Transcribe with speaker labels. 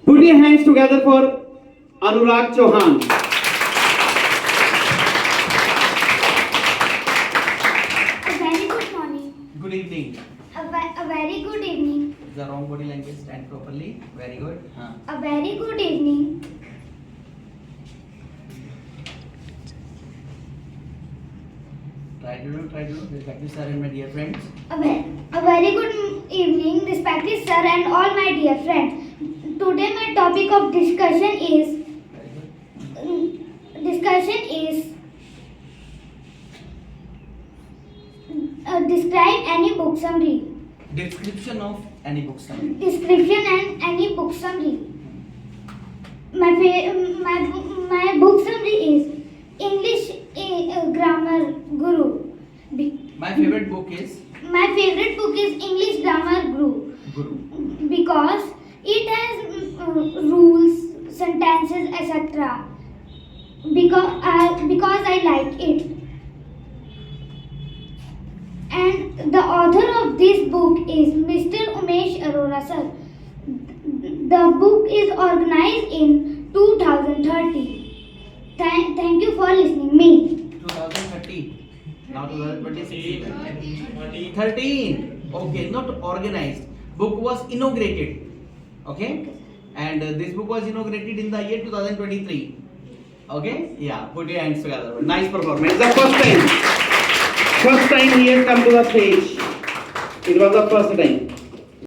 Speaker 1: Put your hands together for Anurag Chauhan.
Speaker 2: A very good morning.
Speaker 3: Good evening.
Speaker 2: A very good evening.
Speaker 3: The wrong body language, stand properly. Very good.
Speaker 2: A very good evening.
Speaker 3: Try to do. Respected sir and my dear friends.
Speaker 2: A very good evening, respected sir and all my dear friends. Today my topic of discussion is describe any book summary.
Speaker 3: Description of any book summary.
Speaker 2: Description and any book summary. My book summary is English Grammar Guru.
Speaker 3: My favorite book is
Speaker 2: English Grammar Guru
Speaker 3: Guru.
Speaker 2: because it has rules, sentences, etc. Because I like it. And the author of this book is Mr. Umesh Arora sir. The book is organized in 2030. Thank you for listening me.
Speaker 3: 2030. Now 2026. 13. Okay, not organized. Book was inaugurated. Okay, and this book was inaugurated in the year 2023. Okay, yeah. Put your hands together.
Speaker 1: Nice performance. The first time he has come to the stage. It was the first time.